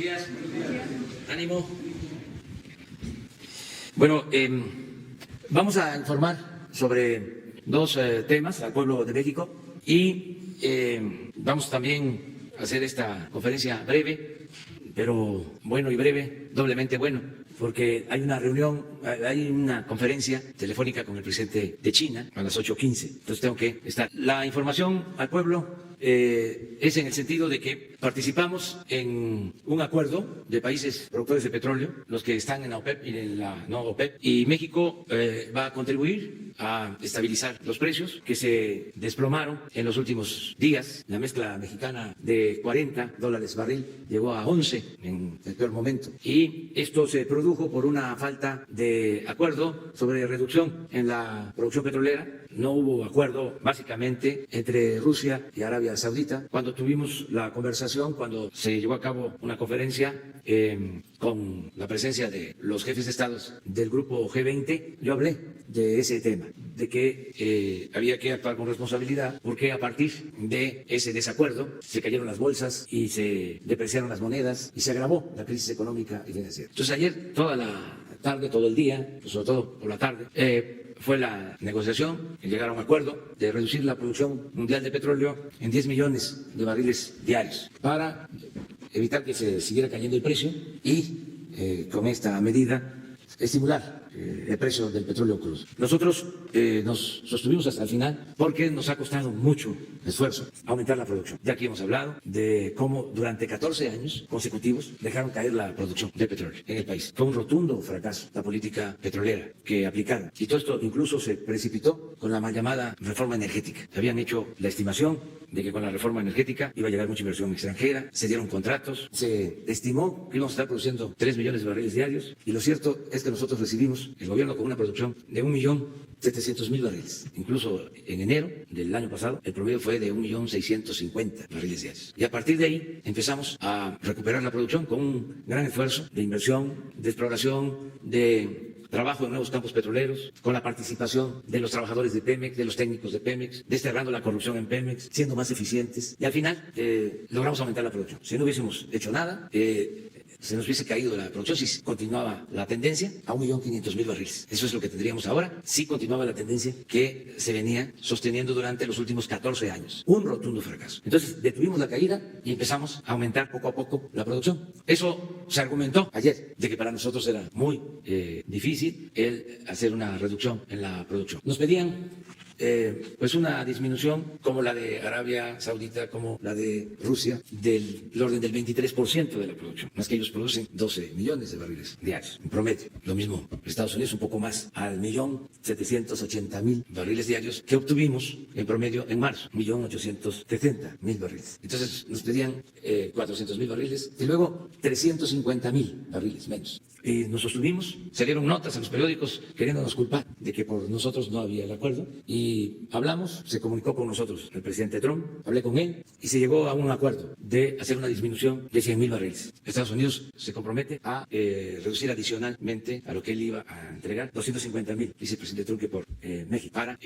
días. Ánimo. Bueno, vamos a informar sobre dos temas al pueblo de México y vamos también a hacer esta conferencia breve, pero bueno y breve, doblemente bueno, porque hay una reunión, hay una conferencia telefónica con el presidente de China a las 8:15, entonces tengo que estar. La información al pueblo es en el sentido de que participamos en un acuerdo de países productores de petróleo, los que están en la OPEP y en la no OPEP, y México va a contribuir a estabilizar los precios que se desplomaron en los últimos días. La mezcla mexicana de $40 barril llegó a 11 en el peor momento, y esto se produjo por una falta de acuerdo sobre reducción en la producción petrolera. No hubo acuerdo básicamente entre Rusia y Arabia Saudita. Cuando tuvimos la conversación, cuando se llevó a cabo una conferencia con la presencia de los jefes de estados del grupo G20, yo hablé de ese tema, de que había que actuar con responsabilidad, porque a partir de ese desacuerdo se cayeron las bolsas y se depreciaron las monedas y se agravó la crisis económica y financiera. Entonces ayer toda la tarde, todo el día, sobre todo por la tarde, fue la negociación, llegar a un acuerdo de reducir la producción mundial de petróleo en 10 millones de barriles diarios para evitar que se siguiera cayendo el precio y con esta medida estimular el precio del petróleo crudo. Nosotros nos sostuvimos hasta el final porque nos ha costado mucho esfuerzo aumentar la producción. Ya aquí hemos hablado de cómo durante 14 años consecutivos dejaron caer la producción de petróleo en el país. Fue un rotundo fracaso la política petrolera que aplicaron. Y todo esto incluso se precipitó con la mal llamada reforma energética. Habían hecho la estimación de que con la reforma energética iba a llegar mucha inversión extranjera, se dieron contratos, se estimó que íbamos a estar produciendo 3 millones de barriles diarios, y lo cierto es que nosotros recibimos el gobierno con una producción de 1.700.000 barriles. Incluso en enero del año pasado el promedio fue de 1.650.000 barriles diarios. Y a partir de ahí empezamos a recuperar la producción con un gran esfuerzo de inversión, de exploración, de trabajo en nuevos campos petroleros, con la participación de los trabajadores de Pemex, de los técnicos de Pemex, desterrando la corrupción en Pemex, siendo más eficientes, y al final logramos aumentar la producción. Si no hubiésemos hecho nada, se nos hubiese caído la producción si continuaba la tendencia a 1.500.000 barriles. Eso es lo que tendríamos ahora si continuaba la tendencia que se venía sosteniendo durante los últimos 14 años. Un rotundo fracaso. Entonces detuvimos la caída y empezamos a aumentar poco a poco la producción. Eso se argumentó ayer, de que para nosotros era muy difícil el hacer una reducción en la producción. Nos pedían pues una disminución como la de Arabia Saudita, como la de Rusia, del orden del 23% de la producción, más que ellos producen 12 millones de barriles diarios en promedio. Lo mismo Estados Unidos, un poco más, al 1.780.000 barriles diarios que obtuvimos en promedio en marzo, 1.870.000 barriles. Entonces nos pedían 400.000 barriles y luego 350.000 barriles menos. Y nos sostuvimos, salieron notas en los periódicos queriéndonos culpar de que por nosotros no había el acuerdo, y hablamos, se comunicó con nosotros el presidente Trump, hablé con él y se llegó a un acuerdo de hacer una disminución de 100.000 barriles. Estados Unidos se compromete a reducir adicionalmente a lo que él iba a entregar 250.000, dice el presidente Trump, que por México, para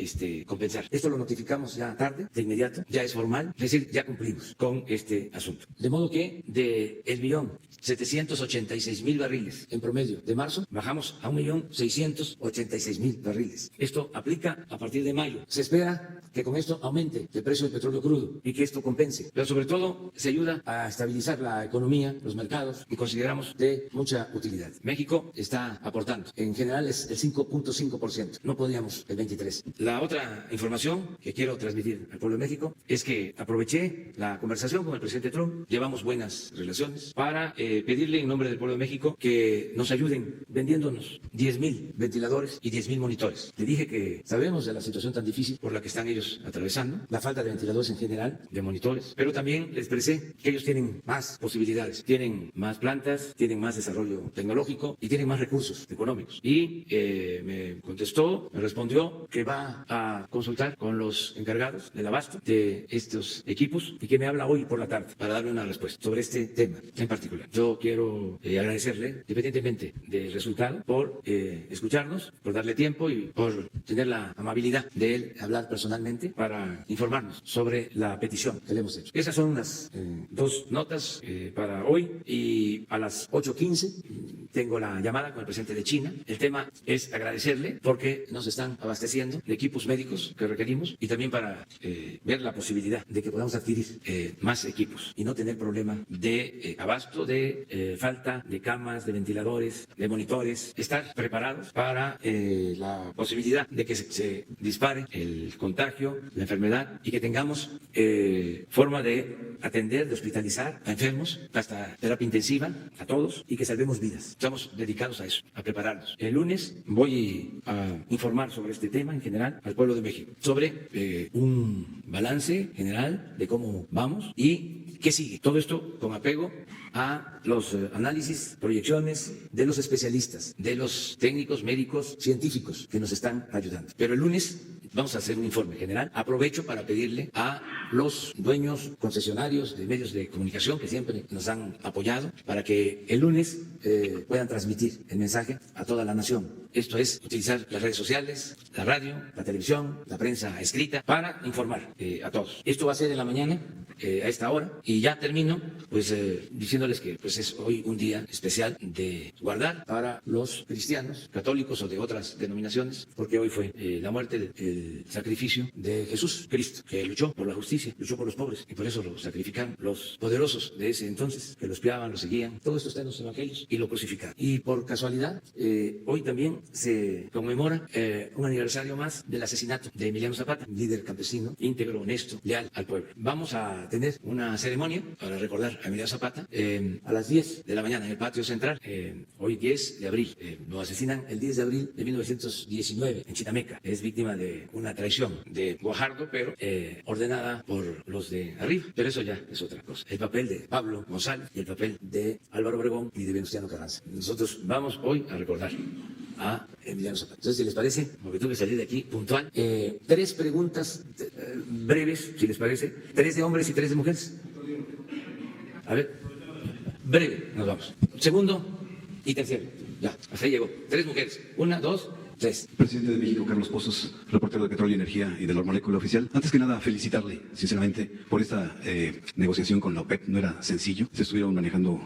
compensar. Esto lo notificamos ya tarde, de inmediato, ya es formal, es decir, ya cumplimos con este asunto. De modo que de 1.786.000 barriles en promedio de marzo, bajamos a 1.686.000 barriles. Esto aplica a partir de mayo. Se espera que con esto aumente el precio del petróleo crudo y que esto compense. Pero sobre todo se ayuda a estabilizar la economía, los mercados, y consideramos de mucha utilidad. México está aportando. En general es el 5.5%. No podíamos el 23%. La otra información que quiero transmitir al pueblo de México es que aproveché la conversación con el presidente Trump. Llevamos buenas relaciones para pedirle en nombre del pueblo de México que nos ayuden vendiéndonos 10.000 ventiladores y 10.000 monitores. Le dije que sabemos de la situación tan difícil por la que están ellos atravesando, la falta de ventiladores en general, de monitores, pero también les expresé que ellos tienen más posibilidades, tienen más plantas, tienen más desarrollo tecnológico y tienen más recursos económicos. Y me contestó, me respondió que va a consultar con los encargados del abasto de estos equipos y que me habla hoy por la tarde para darme una respuesta sobre este tema en particular. Yo quiero agradecerle, independientemente del resultado, por escucharnos, por darle tiempo y por tener la amabilidad de de él hablar personalmente para informarnos sobre la petición que le hemos hecho. Esas son las dos notas para hoy, y a las 8:15 tengo la llamada con el presidente de China. El tema es agradecerle porque nos están abasteciendo de equipos médicos que requerimos, y también para ver la posibilidad de que podamos adquirir más equipos y no tener problema de abasto, de falta de camas, de ventiladores, de monitores, estar preparados para la posibilidad de que se dispare el contagio, la enfermedad, y que tengamos forma de atender, de hospitalizar a enfermos, hasta terapia intensiva, a todos, y que salvemos vidas. Estamos dedicados a eso, a prepararnos. El lunes voy a informar sobre este tema en general al pueblo de México, sobre un balance general de cómo vamos y qué sigue. Todo esto con apego a los análisis, proyecciones de los especialistas, de los técnicos, médicos, científicos que nos están ayudando. Pero el lunes vamos a hacer un informe general. Aprovecho para pedirle a los dueños concesionarios de medios de comunicación que siempre nos han apoyado para que el lunes puedan transmitir el mensaje a toda la nación. Esto es utilizar las redes sociales, la radio, la televisión, la prensa escrita para informar a todos. Esto va a ser en la mañana, a esta hora, y ya termino pues diciéndoles que pues es hoy un día especial de guardar para los cristianos, católicos o de otras denominaciones, porque hoy fue la muerte, el sacrificio de Jesús Cristo, que luchó por la justicia, luchó por los pobres, y por eso lo sacrificaron los poderosos de ese entonces, que lo espiaban, lo seguían. Todo esto está en los evangelios, y lo crucificaron. Y por casualidad, hoy también se conmemora un aniversario más del asesinato de Emiliano Zapata, líder campesino, íntegro, honesto, leal al pueblo. Vamos a tener una ceremonia para recordar a Emiliano Zapata a las 10 de la mañana en el patio central, hoy 10 de abril. Lo asesinan el 10 de abril de 1919 en Chinameca. Es víctima de una traición de Guajardo, pero ordenada por los de arriba. Pero eso ya es otra cosa. El papel de Pablo González y el papel de Álvaro Obregón y de Venustiano Carranza. Nosotros vamos hoy a recordar a Emiliano Zapata. Entonces, si les parece, porque tuve que salir de aquí puntual, 3 preguntas breves, si les parece, 3 de hombres y 3 de mujeres. A ver, breve, nos vamos. Segundo y tercero, ya, hasta ahí llegó. 3 mujeres, 1, 2, 3. Presidente de México, Carlos Pozos, reportero de Petróleo y Energía y de la Molécula Oficial. Antes que nada, felicitarle, sinceramente, por esta negociación con la OPEP. No era sencillo, se estuvieron manejando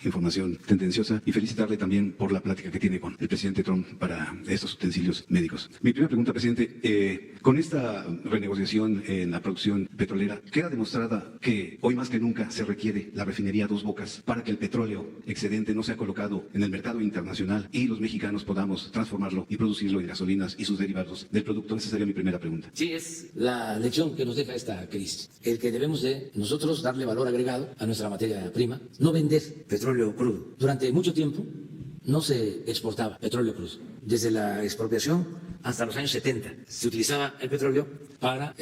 información tendenciosa, y felicitarle también por la plática que tiene con el presidente Trump para estos utensilios médicos. Mi primera pregunta, presidente, con esta renegociación en la producción petrolera, queda demostrada que hoy más que nunca se requiere la refinería Dos Bocas para que el petróleo excedente no sea colocado en el mercado internacional y los mexicanos podamos transformarlo y producirlo en gasolinas y sus derivados del producto. Esa sería mi primera pregunta. Sí, es la lección que nos deja esta crisis. El que debemos de nosotros darle valor agregado a nuestra materia prima, no vender petróleo crudo. Durante mucho tiempo no se exportaba petróleo crudo. Desde la expropiación hasta los años 70 se utilizaba el petróleo para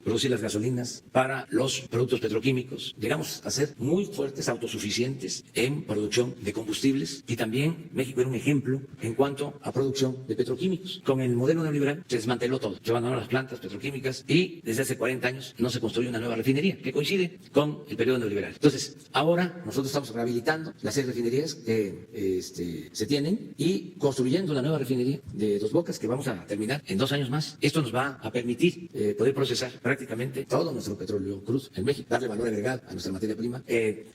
producir las gasolinas, para los productos petroquímicos. Llegamos a ser muy fuertes, autosuficientes en producción de combustibles, y también México era un ejemplo en cuanto a producción de petroquímicos. Con el modelo neoliberal se desmanteló todo, se abandonaron las plantas petroquímicas, y desde hace 40 años no se construyó una nueva refinería, que coincide con el periodo neoliberal. Entonces, ahora nosotros estamos rehabilitando las 6 refinerías que se tienen y construyendo la nueva refinería de Dos Bocas, que vamos a terminar en 2 años más. Esto nos va a permitir poder procesar prácticamente todo nuestro petróleo crudo en México, darle valor agregado a nuestra materia prima,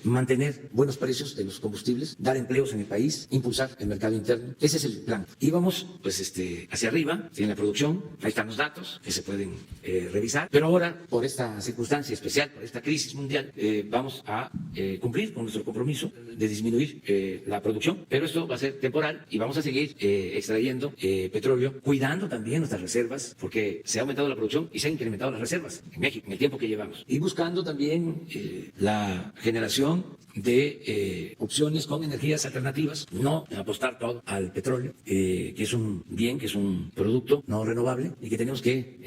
mantener buenos precios de los combustibles, dar empleos en el país, impulsar el mercado interno. Ese es el plan. Y vamos pues hacia arriba en la producción. Ahí están los datos que se pueden revisar. Pero ahora, por esta circunstancia especial, por esta crisis mundial, vamos a cumplir con nuestro compromiso de disminuir la producción. Pero esto va a ser temporal, y vamos a seguir extrayendo petróleo, cuidando también nuestras reservas, porque se ha aumentado la producción y se han incrementado las reservas en México en el tiempo que llevamos, y buscando también la generación de opciones con energías alternativas, no apostar todo al petróleo, que es un bien, que es un producto no renovable y que tenemos que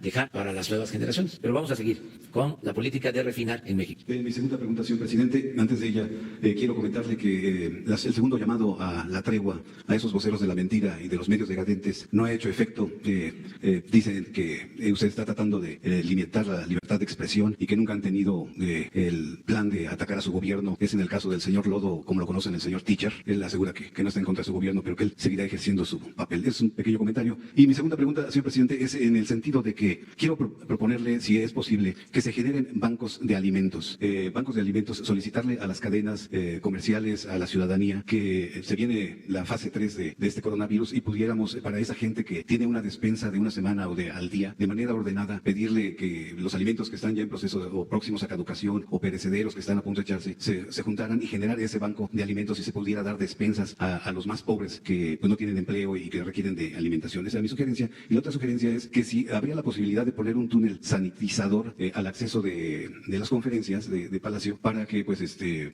dejar para las nuevas generaciones. Pero vamos a seguir con la política de refinar en México. Mi segunda pregunta, señor presidente. presidente, antes de ella, quiero comentarle que el segundo llamado a la tregua a esos voceros de la mentira y de los medios decadentes no ha hecho efecto. Dicen que usted está tratando de limitar la libertad de expresión y que nunca han tenido el plan de atacar a su gobierno. Es en el caso del señor Lodo, como lo conocen, el señor Teacher. Él asegura que no está en contra de su gobierno, pero que él seguirá ejerciendo su papel. Es un pequeño comentario. Y mi segunda pregunta, señor presidente, es en el sentido de que quiero proponerle, si es posible, que se generen bancos de alimentos. Bancos de alimentos, solicitarle a las cadenas comerciales, a la ciudadanía, que se viene la fase 3 de este coronavirus y pudiéramos, para esa gente que tiene una despensa de una semana o al día, de manera ordenada, pedirle que los alimentos que están ya en proceso o próximos a caducación o perecederos que están a punto de echarse, se juntaran y generar ese banco de alimentos y se pudiera dar despensas a los más pobres que pues, no tienen empleo y que requieren de alimentación. Esa es mi sugerencia. Y la otra sugerencia es que si habría la posibilidad de poner un túnel sanitizador al acceso de las conferencias de Palacio para que pues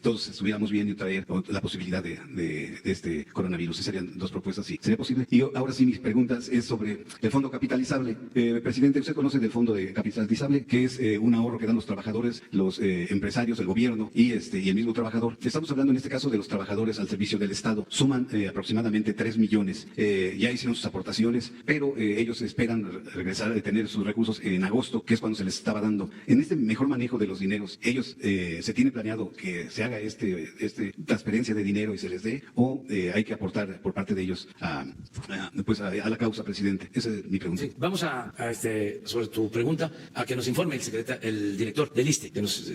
todos estuviéramos bien y traer la posibilidad de este coronavirus. Esas serían dos propuestas, sí. ¿Sería posible? Y ahora sí, mis preguntas es sobre el fondo capitalizable. Presidente, usted conoce del fondo de capitalizable, que es un ahorro que dan los trabajadores, los empresarios, el gobierno y el mismo trabajador. Estamos hablando en este caso de los trabajadores al servicio del Estado. Suman aproximadamente 3 millones. Ya hicieron sus aportaciones, pero ellos esperan regresar a tener sus recursos en agosto, que es cuando se les estaba dando. En este mejor manejo de los dineros, ellos se tiene planeado que se haga transferencia de dinero y se les dé, o hay que aportar por parte de ellos a la causa, presidente. Esa es mi pregunta. Sí, vamos sobre tu pregunta, a que nos informe el director del ISSSTE, que nos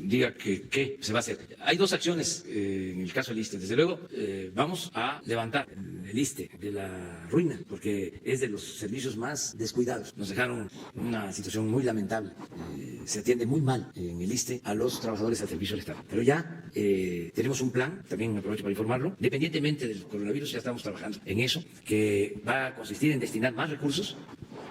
diga qué se va a hacer. Hay dos acciones en el caso del ISSSTE. Desde luego, vamos a levantar el ISSSTE de la ruina, porque es de los servicios más descuidados. Nos dejaron una situación muy lamentable. Se atiende muy mal en el ISSSTE a los trabajadores al servicio del Estado. Pero ya tenemos un plan, también aprovecho para informarlo, independientemente del coronavirus, ya estamos trabajando en eso, que va a consistir en destinar más recursos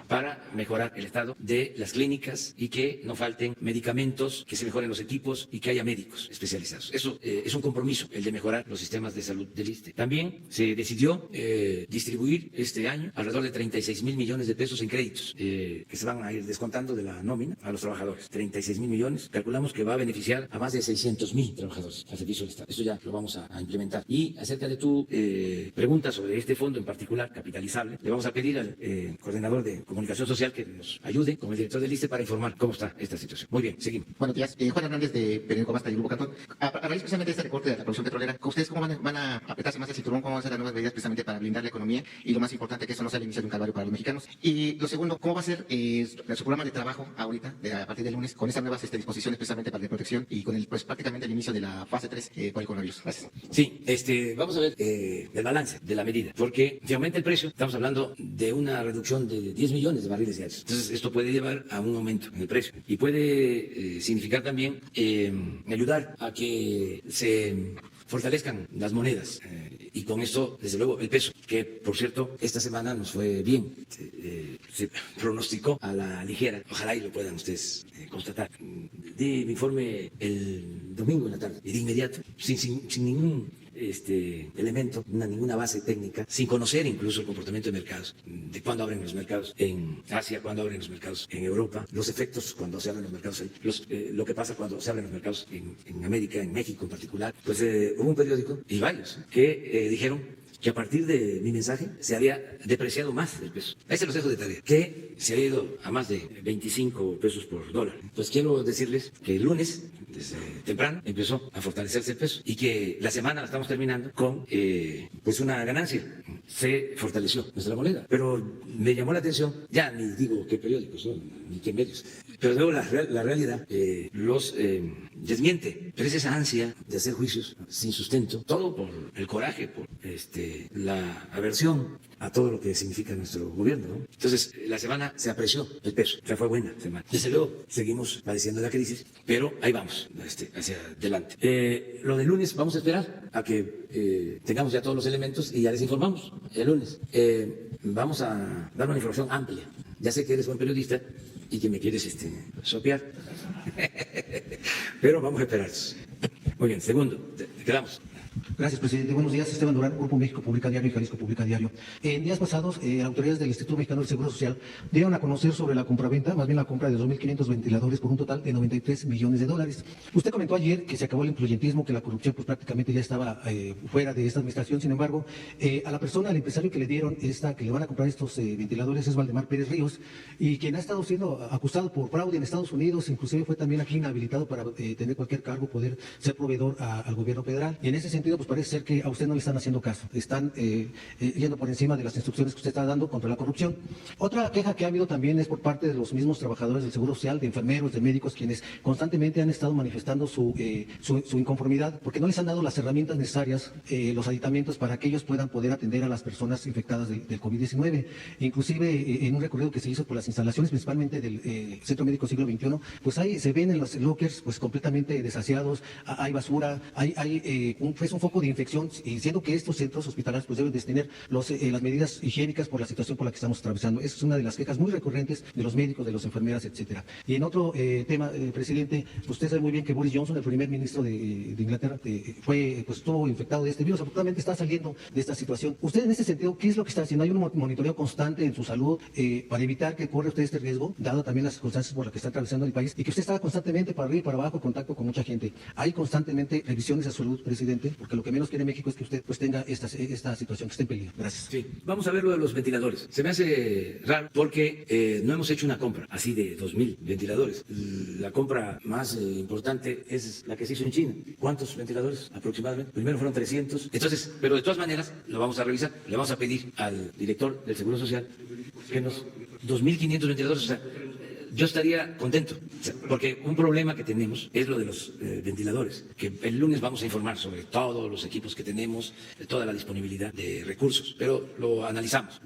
para mejorar el estado de las clínicas y que no falten medicamentos, que se mejoren los equipos y que haya médicos especializados. Eso es un compromiso, el de mejorar los sistemas de salud del ISSSTE. También se decidió distribuir este año alrededor de 36,000 millones de pesos en créditos que se van a ir descontando de la nómina a los trabajadores. 36,000 millones, calculamos que va a beneficiar a más de 600,000 trabajadores al servicio del Estado. Eso ya lo vamos a implementar. Y acerca de tu pregunta sobre este fondo en particular, capitalizable, le vamos a pedir al coordinador de Comunicación Social que nos ayude con el director del ISSSTE para informar cómo está esta situación. Muy bien, seguimos. Buenos días. Juan Hernández de Periódico Basta y Grupo Cantón. A raíz precisamente de este recorte de la producción petrolera, ¿ustedes cómo van a apretarse más el cinturón? ¿Cómo van a hacer las nuevas medidas precisamente para blindar la economía? Y lo más importante, que eso no sea el inicio de un calvario para los mexicanos. Y lo segundo, ¿cómo va a ser su programa de trabajo ahorita, a partir del lunes, con esas nuevas disposiciones precisamente para la protección y con prácticamente el inicio de la fase 3 por el coronavirus? Gracias. Sí, vamos a ver el balance de la medida, porque si aumenta el precio, estamos hablando de una reducción de 10 millones de barriles diarios. Entonces, esto puede llevar a un aumento en el precio y puede significar también ayudar a que se fortalezcan las monedas y con esto, desde luego, el peso, que por cierto, esta semana nos fue bien. Se pronosticó a la ligera. Ojalá y lo puedan ustedes constatar. Di mi informe el domingo en la tarde y de inmediato, sin ningún elemento, ninguna base técnica, sin conocer incluso el comportamiento de mercados, de cuándo abren los mercados en Asia, cuándo abren los mercados en Europa, los efectos cuando se abren los mercados ahí, lo que pasa cuando se abren los mercados en América, en México en particular. Pues hubo un periódico y varios que dijeron que a partir de mi mensaje se había depreciado más el peso. Ahí se los dejo de tarea, que se había ido a más de 25 pesos por dólar. Pues quiero decirles que el lunes, desde temprano, empezó a fortalecerse el peso y que la semana la estamos terminando con pues una ganancia. Se fortaleció nuestra moneda, pero me llamó la atención, ya ni digo qué periódicos son, ni qué medios, pero luego la realidad los desmiente. Pero es esa ansia de hacer juicios sin sustento, todo por el coraje, por la aversión a todo lo que significa nuestro gobierno, ¿no? Entonces, la semana se apreció el peso, o sea, fue buena semana. Desde luego, seguimos padeciendo la crisis, pero ahí vamos, hacia adelante. Lo del lunes, vamos a esperar a que tengamos ya todos los elementos y ya les informamos el lunes. Vamos a dar una información amplia. Ya sé que eres buen periodista y que me quieres sopear, pero vamos a esperar. Muy bien, segundo, quedamos. Gracias, presidente. Buenos días. Esteban Durán, Grupo México Publica Diario y Jalisco Publica Diario. En días pasados, autoridades del Instituto Mexicano del Seguro Social dieron a conocer sobre la compraventa, más bien la compra de 2.500 ventiladores por un total de $93 millones. Usted comentó ayer que se acabó el influyentismo, que la corrupción pues prácticamente ya estaba fuera de esta administración. Sin embargo, a la persona, al empresario que le dieron que le van a comprar estos ventiladores es Valdemar Pérez Ríos, y quien ha estado siendo acusado por fraude en Estados Unidos, inclusive fue también aquí inhabilitado para tener cualquier cargo, poder ser proveedor al gobierno federal. Y en ese sentido, pues parece ser que a usted no le están haciendo caso, están yendo por encima de las instrucciones que usted está dando contra la corrupción. Otra queja que ha habido también es por parte de los mismos trabajadores del Seguro Social, de enfermeros, de médicos, quienes constantemente han estado manifestando su inconformidad porque no les han dado las herramientas necesarias, los aditamentos para que ellos puedan poder atender a las personas infectadas del COVID-19. Inclusive en un recorrido que se hizo por las instalaciones, principalmente del Centro Médico Siglo XXI, pues ahí se ven en los lockers pues completamente desasiados, hay basura, hay un foco de infección, y siendo que estos centros hospitalarios pues deben de tener las medidas higiénicas por la situación por la que estamos atravesando. Esa es una de las quejas muy recurrentes de los médicos, de las enfermeras, etcétera. Y en otro tema, presidente, usted sabe muy bien que Boris Johnson, el primer ministro de Inglaterra, estuvo infectado de este virus. Afortunadamente está saliendo de esta situación. Usted en ese sentido, ¿qué es lo que está haciendo? ¿Hay un monitoreo constante en su salud para evitar que corra usted este riesgo, dado también las circunstancias por las que está atravesando el país, y que usted está constantemente para arriba y para abajo en contacto con mucha gente? ¿Hay constantemente revisiones de salud, presidente? Porque lo que menos quiere México es que usted pues tenga esta situación que esté en peligro. Gracias. Sí, vamos a ver lo de los ventiladores. Se me hace raro porque no hemos hecho una compra así de 2.000 ventiladores. La compra más importante es la que se hizo en China. ¿Cuántos ventiladores aproximadamente? Primero fueron 300. Entonces, pero de todas maneras lo vamos a revisar. Le vamos a pedir al director del Seguro Social que nos 2.500 ventiladores. O sea, yo estaría contento, porque un problema que tenemos es lo de los ventiladores, que el lunes vamos a informar sobre todos los equipos que tenemos, toda la disponibilidad de recursos, pero lo analizamos,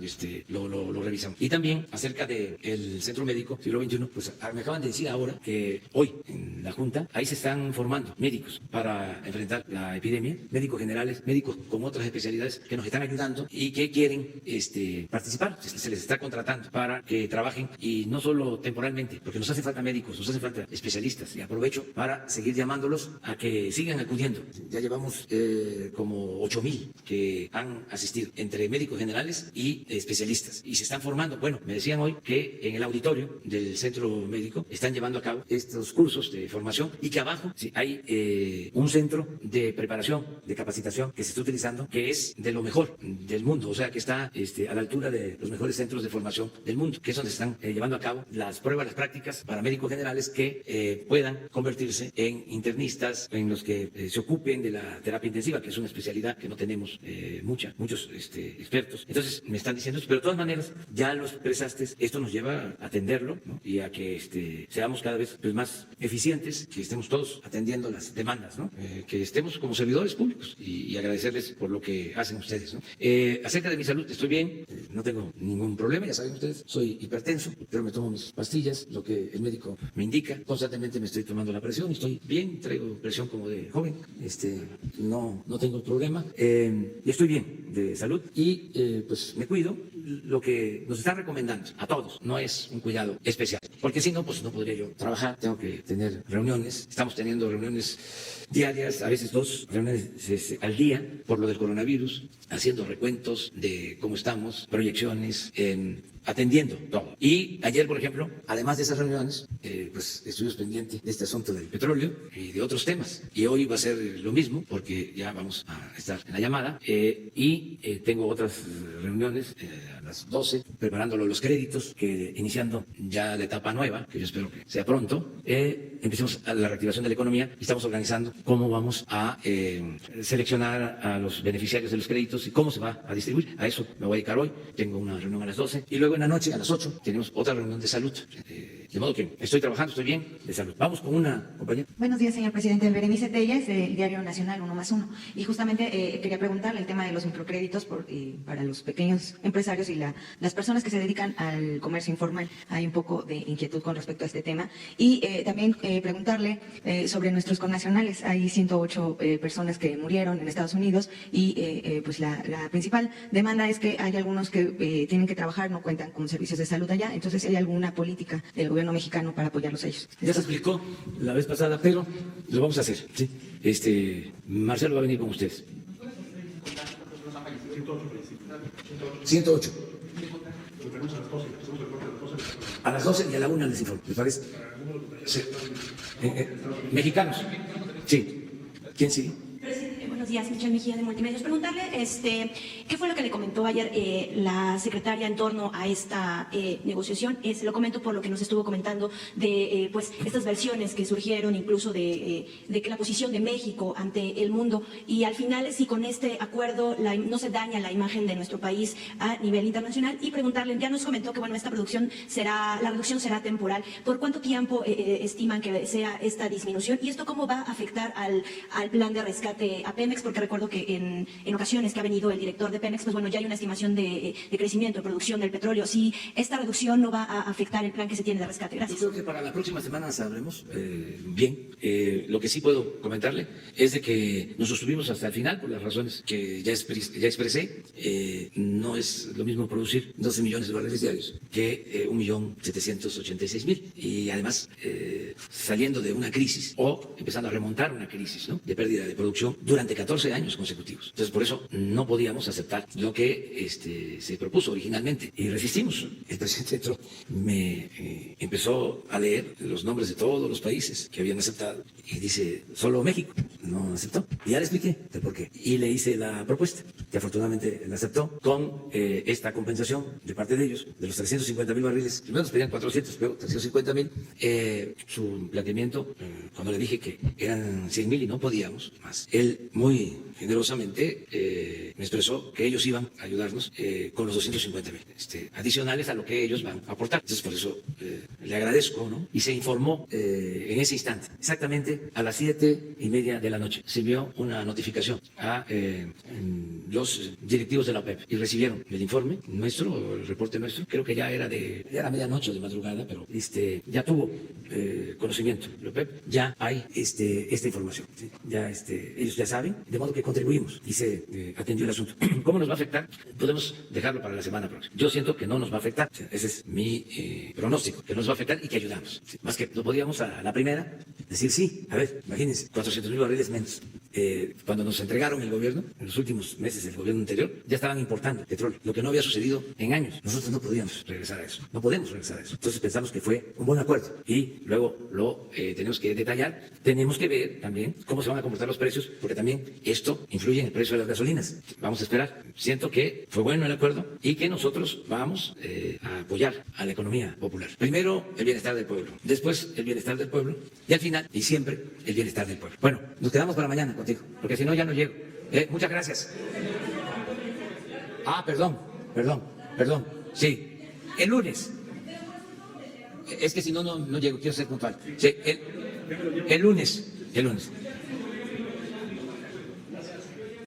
lo revisamos. Y también acerca del Centro Médico Siglo XXI, pues me acaban de decir ahora que hoy en la Junta, ahí se están formando médicos para enfrentar la epidemia, médicos generales, médicos con otras especialidades que nos están ayudando y que quieren participar, se les está contratando para que trabajen, y no solo temporalmente, porque nos hace falta médicos, nos hace falta especialistas, y aprovecho para seguir llamándolos a que sigan acudiendo. Ya llevamos como 8.000 que han asistido, entre médicos generales y especialistas, y se están formando. Bueno, me decían hoy que en el auditorio del Centro Médico están llevando a cabo estos cursos de formación, y que abajo hay un centro de preparación, de capacitación que se está utilizando, que es de lo mejor del mundo, o sea, que está a la altura de los mejores centros de formación del mundo, que es donde están llevando a cabo las pruebas, las prácticas para médicos generales que puedan convertirse en internistas, en los que se ocupen de la terapia intensiva, que es una especialidad que no tenemos muchos expertos. Entonces me están diciendo eso, pero de todas maneras ya lo expresaste, esto nos lleva a atenderlo, ¿no? Y a que seamos cada vez pues, más eficientes, que estemos todos atendiendo las demandas, ¿no? Que estemos como servidores públicos, y agradecerles por lo que hacen ustedes, ¿no? Acerca de mi salud, estoy bien, no tengo ningún problema, ya saben ustedes, soy hipertenso, pero me tomo mis pastillas, lo que el médico me indica, constantemente me estoy tomando la presión, estoy bien, traigo presión como de joven, no tengo problema, y estoy bien de salud, y pues me cuido. Lo que nos están recomendando a todos no es un cuidado especial, porque si no, pues no podría yo trabajar, tengo que tener reuniones, estamos teniendo reuniones diarias, a veces 2 reuniones al día por lo del coronavirus, haciendo recuentos de cómo estamos, proyecciones, atendiendo todo. Y ayer, por ejemplo, además de esas reuniones, pues estuvimos pendientes de este asunto del petróleo y de otros temas. Y hoy va a ser lo mismo, porque ya vamos a estar en la llamada, y tengo otras reuniones a las 12, preparándolo los créditos, que iniciando ya la etapa nueva, que yo espero que sea pronto, empecemos a la reactivación de la economía, y estamos organizando cómo vamos a seleccionar a los beneficiarios de los créditos y cómo se va a distribuir. A eso me voy a dedicar hoy, tengo una reunión a las 12, y luego en la noche, a las 8, tenemos otra reunión de salud. De modo que estoy trabajando, estoy bien de salud. Vamos con una compañera. Buenos días, señor presidente. Berenice Telles, del Diario Nacional 1+1. Y justamente quería preguntarle el tema de los microcréditos para los pequeños empresarios y las personas que se dedican al comercio informal. Hay un poco de inquietud con respecto a este tema. Y también preguntarle sobre nuestros connacionales. Hay 108 personas que murieron en Estados Unidos, y pues la principal demanda es que hay algunos que tienen que trabajar, no cuentan con servicios de salud allá. Entonces, ¿hay alguna política del gobierno mexicano para apoyarlos a ellos? Ya se explicó la vez pasada, pero lo vamos a hacer, ¿sí? Marcelo va a venir con ustedes. 108. A las 12 y a la 1 les informo. ¿Les parece? Sí. Mexicanos. Sí. ¿Quién sigue? Presidente, buenos días, Michelle Mejía de Multimedios. Preguntarle, ¿qué fue lo que le comentó ayer la secretaria en torno a esta negociación? Se lo comento por lo que nos estuvo comentando de pues estas versiones que surgieron, incluso de que la posición de México ante el mundo, y al final si con este acuerdo no se daña la imagen de nuestro país a nivel internacional. Y preguntarle, ya nos comentó que bueno, la reducción será temporal. ¿Por cuánto tiempo estiman que sea esta disminución? ¿Y esto cómo va a afectar al plan de rescate a Pemex? Porque recuerdo que en ocasiones que ha venido el director de Pemex, pues bueno, ya hay una estimación de crecimiento, de producción del petróleo. Si esta reducción no va a afectar el plan que se tiene de rescate. Gracias. Yo creo que para la próxima semana sabremos bien. Lo que sí puedo comentarle es de que nos sostuvimos hasta el final por las razones que ya expresé. No es lo mismo producir 12 millones de barriles diarios que 1.786.000. Y además, saliendo de una crisis o empezando a remontar una crisis, ¿no?, de pérdida de producción durante 14 años consecutivos. Entonces, por eso no podíamos aceptar lo que se propuso originalmente y resistimos. El presidente Trump me empezó a leer los nombres de todos los países que habían aceptado y dice, solo México no aceptó. Y ya le expliqué el por qué. Y le hice la propuesta, que afortunadamente la aceptó, con esta compensación de parte de ellos, de los 350.000 barriles. Primero nos pedían 400, luego 350.000. Su planteamiento, cuando le dije que eran 100.000 y no podíamos más, él muy generosamente me expresó que ellos iban a ayudarnos con los 250.000 adicionales a lo que ellos van a aportar. Entonces, por eso le agradezco, ¿no? Y se informó en ese instante, exactamente a las 7:30 de la noche, se envió una notificación a los directivos de la OPEP y recibieron el informe nuestro, el reporte nuestro. Creo que ya era medianoche o de madrugada, pero ya tuvo conocimiento la OPEP, ya hay esta información, ¿sí? Ya ellos ya saben, de modo que contribuimos y se atendió el asunto. ¿Cómo nos va a afectar? Podemos dejarlo para la semana próxima. Yo siento que no nos va a afectar, o sea, ese es mi pronóstico, que nos va a afectar y que ayudamos, ¿sí? Más que no podíamos a la primera decir sí, a ver, imagínense, 400.000 barriles menos. Cuando nos entregaron el gobierno, en los últimos meses del gobierno anterior, ya estaban importando petróleo, lo que no había sucedido en años. Nosotros no podíamos regresar a eso, no podemos regresar a eso. Entonces pensamos que fue un buen acuerdo y luego lo tenemos que detallar. Tenemos que ver también cómo se van a comportar los precios, porque también esto influye en el precio de las gasolinas. Vamos a esperar. Siento que fue bueno el acuerdo y que nosotros vamos a apoyar a la economía popular. Primero, el bienestar del pueblo, después el bienestar del pueblo y al final, y siempre, el bienestar del pueblo. Bueno, nos quedamos para mañana contigo, porque si no ya no llego. Muchas gracias. Perdón. Sí, el lunes. Es que si no llego, quiero ser puntual. Sí, el lunes.